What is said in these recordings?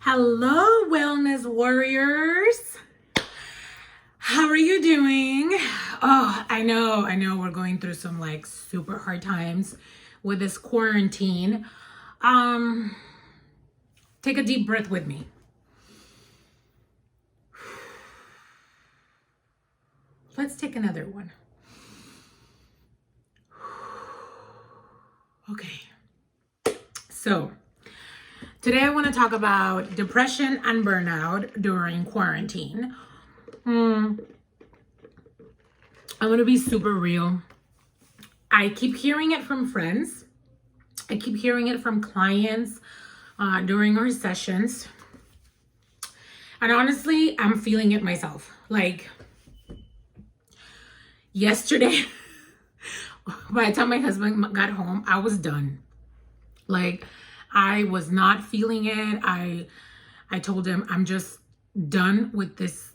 Hello, wellness warriors. How are you doing? Oh, I know we're going through some like super hard times with this quarantine. Take a deep breath with me. Let's take another one. Okay. So, today I want to talk about depression and burnout during quarantine. I'm going to be super real. I keep hearing it from friends. I keep hearing it from clients during our sessions. And honestly, I'm feeling it myself. Like yesterday, by the time my husband got home, I was done. Like I was not feeling it. I told him I'm just done with this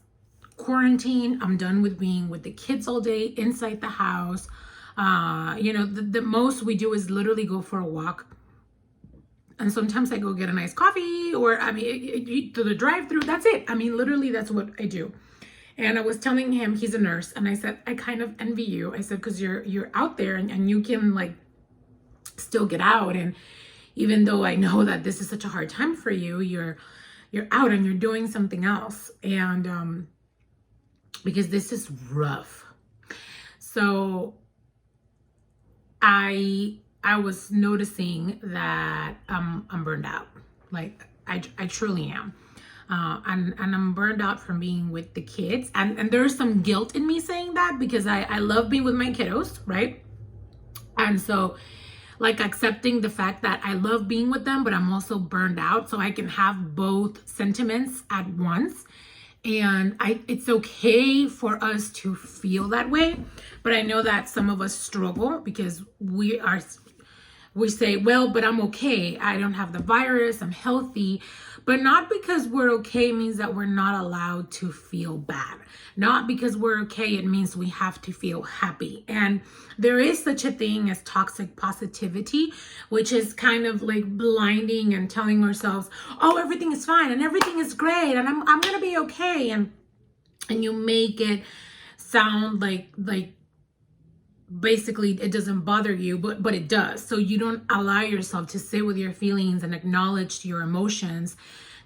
quarantine. I'm done with being with the kids all day inside the house. The most we do is literally go for a walk. And sometimes I go get a nice coffee or to the drive-through. That's it. Literally that's what I do. And I was telling him, he's a nurse, and I said, I kind of envy you. I said, because you're out there and you can like still get out. And even though I know that this is such a hard time for you, you're out and you're doing something else. And because this is rough. So I was noticing that I'm burned out. Like I truly am. And I'm burned out from being with the kids. And there's some guilt in me saying that because I love being with my kiddos, right? And so like accepting the fact that I love being with them, but I'm also burned out. So I can have both sentiments at once. And it's okay for us to feel that way. But I know that some of us struggle because we say, well, but I'm okay. I don't have the virus. I'm healthy. But not because we're okay means that we're not allowed to feel bad. Not because we're okay, it means we have to feel happy. And there is such a thing as toxic positivity, which is kind of like blinding and telling ourselves, oh, everything is fine and everything is great and I'm going to be okay. And you make it sound like basically it doesn't bother you, but it does. So you don't allow yourself to sit with your feelings and acknowledge your emotions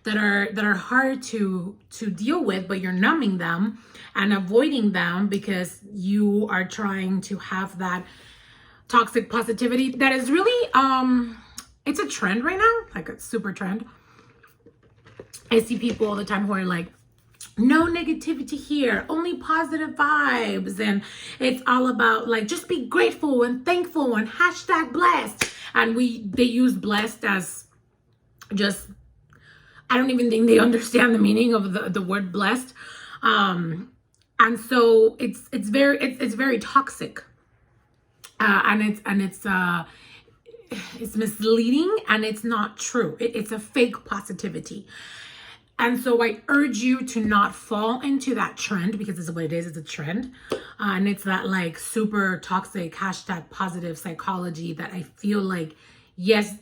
that are hard to deal with, but you're numbing them and avoiding them because you are trying to have that toxic positivity that is really it's a trend right now, like a super trend. I see people all the time who are like, no negativity here, only positive vibes. And it's all about like, just be grateful and thankful and hashtag blessed. And they use blessed as just, I don't even think they understand the meaning of the word blessed. And so it's very toxic. And it's misleading and it's not true. It's a fake positivity. And so I urge you to not fall into that trend because it's what it is. It's a trend. And it's that like super toxic hashtag positive psychology that I feel like, yes,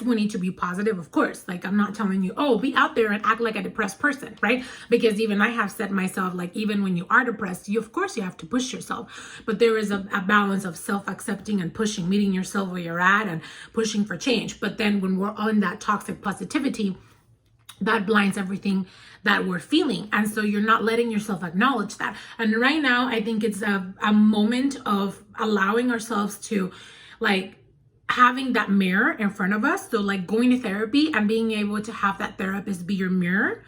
we need to be positive, of course. Like I'm not telling you, oh, be out there and act like a depressed person, right? Because even I have said myself, like even when you are depressed, of course you have to push yourself. But there is a balance of self-accepting and pushing, meeting yourself where you're at and pushing for change. But then when we're on that toxic positivity, that blinds everything that we're feeling. And so you're not letting yourself acknowledge that. And right now, I think it's a moment of allowing ourselves to like having that mirror in front of us. So like going to therapy and being able to have that therapist be your mirror.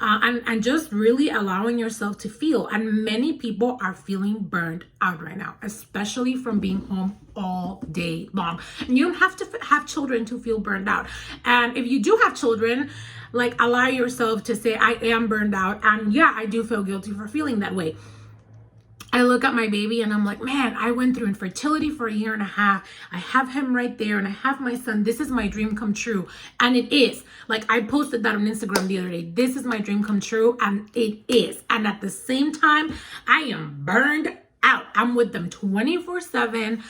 And just really allowing yourself to feel. And many people are feeling burned out right now, especially from being home all day long. And you don't have to have children to feel burned out. And if you do have children, like allow yourself to say, I am burned out. And yeah, I do feel guilty for feeling that way. I look at my baby and I'm like, man, I went through infertility for 1.5 years. I have him right there and I have my son. This is my dream come true. And it is. Like I posted that on Instagram the other day. This is my dream come true. And it is. And at the same time, I am burned out. I'm with them 24/7.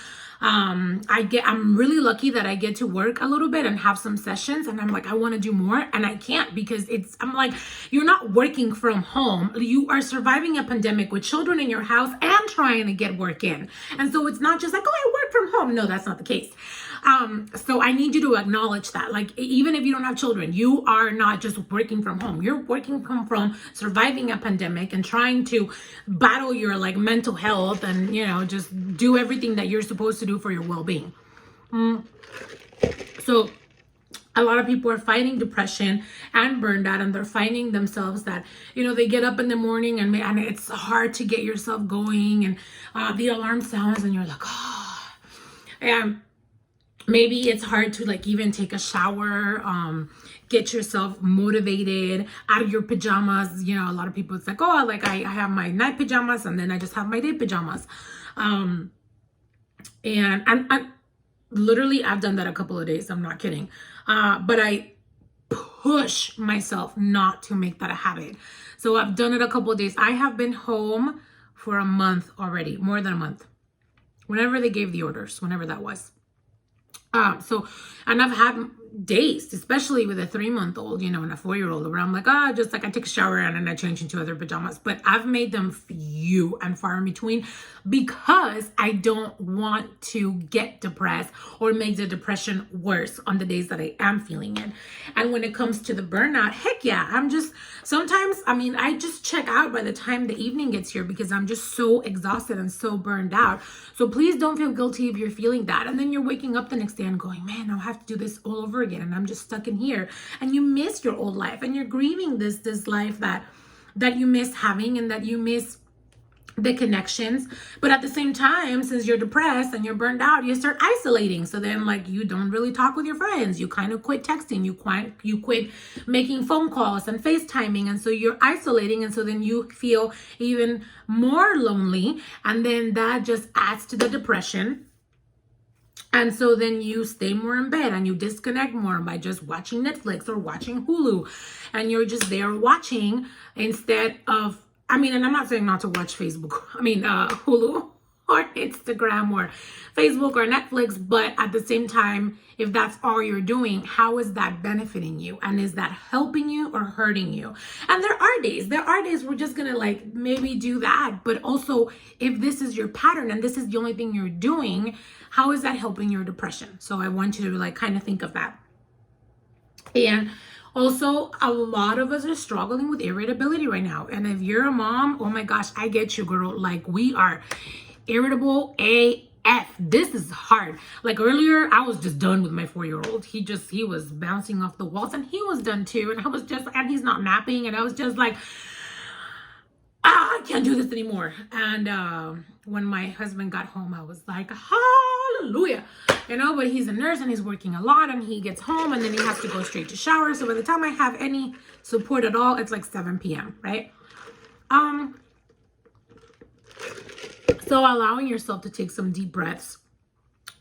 I'm really lucky that I get to work a little bit and have some sessions, and I'm like, I want to do more, and I can't because I'm like, you're not working from home. You are surviving a pandemic with children in your house and trying to get work in. And so it's not just like, oh, I work from home. No, that's not the case. So I need you to acknowledge that, like, even if you don't have children, you are not just working from home. You're working from surviving a pandemic and trying to battle your like mental health and, just do everything that you're supposed to do for your well-being. So a lot of people are fighting depression and burned out, and they're finding themselves that, they get up in the morning and it's hard to get yourself going, and the alarm sounds and you're like, oh, and maybe it's hard to like even take a shower, get yourself motivated out of your pajamas. A lot of people, it's like, oh, like I have my night pajamas and then I just have my day pajamas. And I literally, I've done that a couple of days. I'm not kidding. But I push myself not to make that a habit. So I've done it a couple of days. I have been home for a month already, more than a month, whenever they gave the orders, whenever that was. And I've had days, especially with a 3-month-old, and a 4-year-old, where I'm like, just like I take a shower and then I change into other pajamas. But I've made them few and far in between because I don't want to get depressed or make the depression worse on the days that I am feeling it. And when it comes to the burnout, heck yeah, I just check out by the time the evening gets here because I'm just so exhausted and so burned out. So please don't feel guilty if you're feeling that. And then you're waking up the next day and going, man, I'll have to do this all over again, and I'm just stuck in here. And you miss your old life, and you're grieving this life that you miss having, and that you miss the connections. But at the same time, since you're depressed and you're burned out, you start isolating. So then, like, you don't really talk with your friends. You kind of quit texting. You quit making phone calls and FaceTiming. And so you're isolating. And so then you feel even more lonely. And then that just adds to the depression. And so then you stay more in bed and you disconnect more by just watching Netflix or watching Hulu. And you're just there watching instead of, and I'm not saying not to watch Hulu or Instagram or Facebook or Netflix, but at the same time, if that's all you're doing, how is that benefiting you? And is that helping you or hurting you? And there are days we're just gonna like maybe do that. But also, if this is your pattern and this is the only thing you're doing, how is that helping your depression? So I want you to like kind of think of that. And also, a lot of us are struggling with irritability right now. And if you're a mom, oh my gosh, I get you, girl. Like, we are irritable AF. This is hard. Like earlier, I was just done with my 4-year-old. He was bouncing off the walls, and he was done too. And he's not napping. And I was just like, I can't do this anymore. And when my husband got home, I was like, hallelujah. But he's a nurse and he's working a lot, and he gets home and then he has to go straight to shower. So by the time I have any support at all, it's like 7 p.m., right? So allowing yourself to take some deep breaths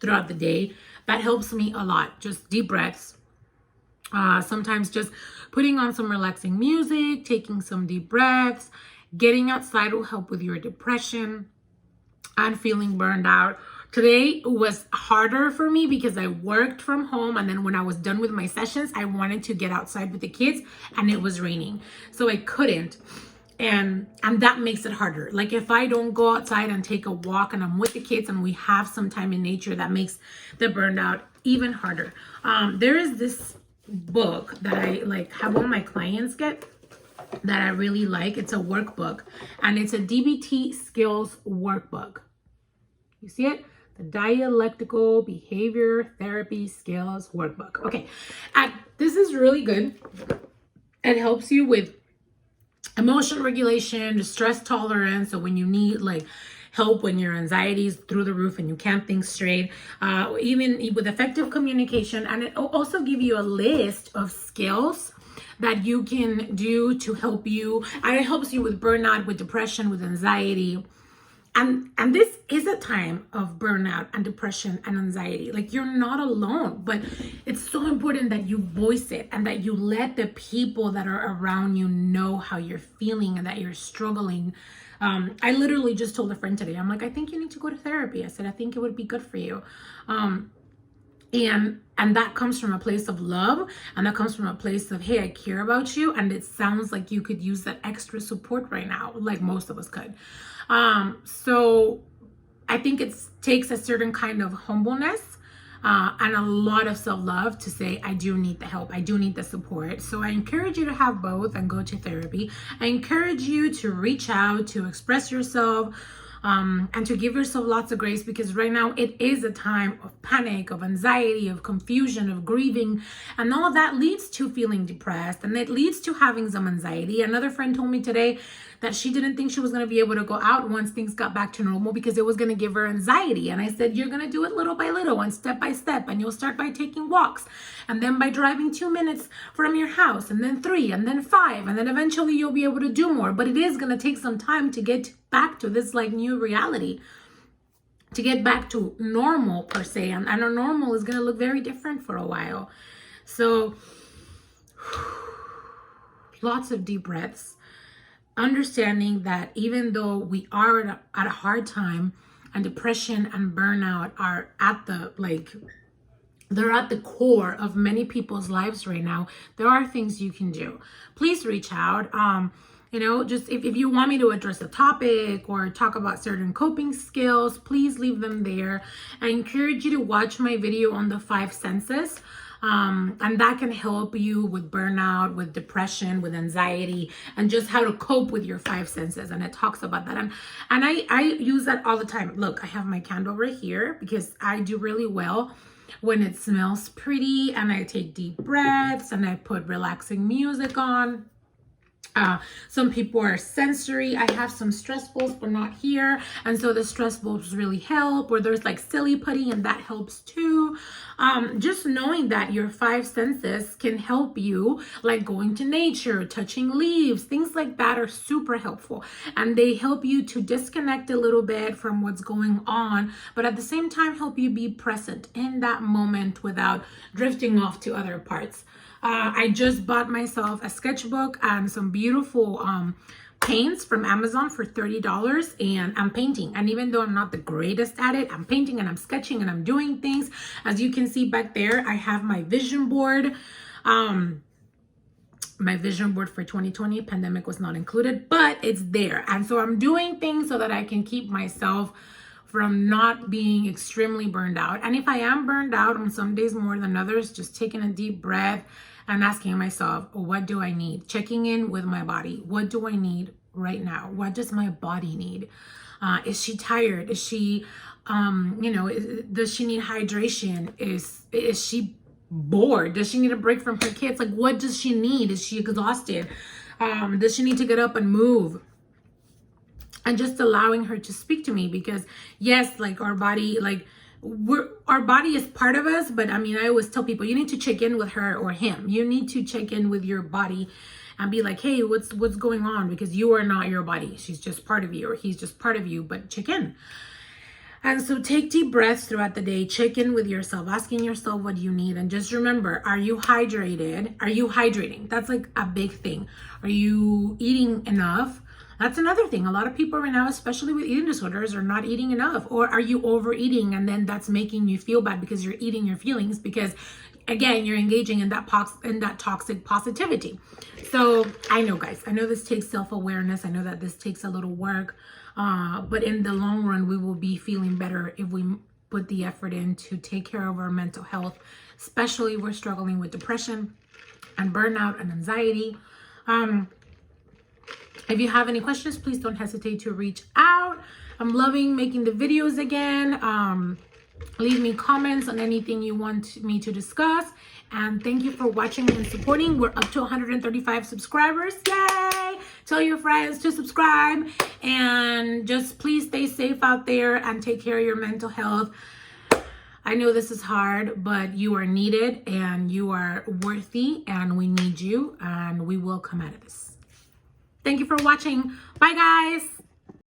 throughout the day, that helps me a lot. Just deep breaths. Sometimes just putting on some relaxing music, taking some deep breaths, getting outside will help with your depression and feeling burned out. Today was harder for me because I worked from home, and then when I was done with my sessions, I wanted to get outside with the kids, and it was raining, so I couldn't. And that makes it harder. Like, if I don't go outside and take a walk and I'm with the kids and we have some time in nature, that makes the burnout even harder. There is this book that I like have one of my clients get that I really like. It's a workbook, and it's a DBT skills workbook. You see it? The Dialectical Behavior Therapy Skills Workbook. Okay, and this is really good. It helps you with emotion regulation, stress tolerance. So when you need like help when your anxiety is through the roof and you can't think straight, even with effective communication. And it will also give you a list of skills that you can do to help you. And it helps you with burnout, with depression, with anxiety. And this is a time of burnout and depression and anxiety. Like, you're not alone, but it's so important that you voice it and that you let the people that are around you know how you're feeling and that you're struggling. I literally just told a friend today, I'm like, I think you need to go to therapy. I said, I think it would be good for you. And that comes from a place of love, and that comes from a place of, hey, I care about you, and it sounds like you could use that extra support right now, like most of us could. So I think it takes a certain kind of humbleness and a lot of self-love to say, I do need the help, I do need the support. So I encourage you to have both and go to therapy. I encourage you to reach out, to express yourself, and to give yourself lots of grace, because right now it is a time of panic, of anxiety, of confusion, of grieving, and all of that leads to feeling depressed, and it leads to having some anxiety. Another friend told me today that she didn't think she was going to be able to go out once things got back to normal because it was going to give her anxiety. And I said, you're going to do it little by little and step by step, and you'll start by taking walks, and then by driving 2 minutes from your house, and then 3, and then 5, and then eventually you'll be able to do more. But it is going to take some time to get back to this like new reality, to get back to normal per se, and our normal is going to look very different for a while. So lots of deep breaths, understanding that even though we are at a hard time, and depression and burnout are at the they're at the core of many people's lives right now, there are things you can do. Please reach out. Just if you want me to address a topic or talk about certain coping skills, please leave them there. I encourage you to watch my video on the 5 senses. And that can help you with burnout, with depression, with anxiety, and just how to cope with your 5 senses. And it talks about that. And I use that all the time. Look, I have my candle right here because I do really well when it smells pretty, and I take deep breaths, and I put relaxing music on. Some people are sensory. I have some stress balls, but not here. And so the stress balls really help. Or there's like silly putty, and that helps too. Just knowing that your 5 senses can help you, like going to nature, touching leaves, things like that are super helpful. And they help you to disconnect a little bit from what's going on, but at the same time help you be present in that moment without drifting off to other parts. I just bought myself a sketchbook and some beautiful paints from Amazon for $30, and I'm painting. And even though I'm not the greatest at it, I'm painting and I'm sketching and I'm doing things. As you can see back there, I have my vision board. My vision board for 2020, pandemic was not included, but it's there. And so I'm doing things so that I can keep myself from not being extremely burned out. And if I am burned out on some days more than others, just taking a deep breath and asking myself, what do I need? Checking in with my body. What do I need right now? What does my body need? Is she tired? Is she, does she need hydration? Is she bored? Does she need a break from her kids? Like, what does she need? Is she exhausted? Does she need to get up and move? And just allowing her to speak to me, because yes, like our body, our body is part of us, but I mean, I always tell people, you need to check in with her or him. You need to check in with your body and be like, hey, what's going on? Because you are not your body. She's just part of you, or he's just part of you, but check in. And so take deep breaths throughout the day, check in with yourself, asking yourself what you need. And just remember, are you hydrated? Are you hydrating? That's like a big thing. Are you eating enough? That's another thing. A lot of people right now, especially with eating disorders, are not eating enough. Or are you overeating, and then that's making you feel bad because you're eating your feelings, because again, you're engaging in that toxic positivity. So I know, guys, I know this takes self-awareness. I know that this takes a little work, but in the long run, we will be feeling better if we put the effort in to take care of our mental health, especially if we're struggling with depression and burnout and anxiety. If you have any questions, please don't hesitate to reach out. I'm loving making the videos again. Leave me comments on anything you want me to discuss. And thank you for watching and supporting. We're up to 135 subscribers. Yay! Tell your friends to subscribe. And just please stay safe out there and take care of your mental health. I know this is hard, but you are needed and you are worthy, and we need you, and we will come out of this. Thank you for watching. Bye, guys.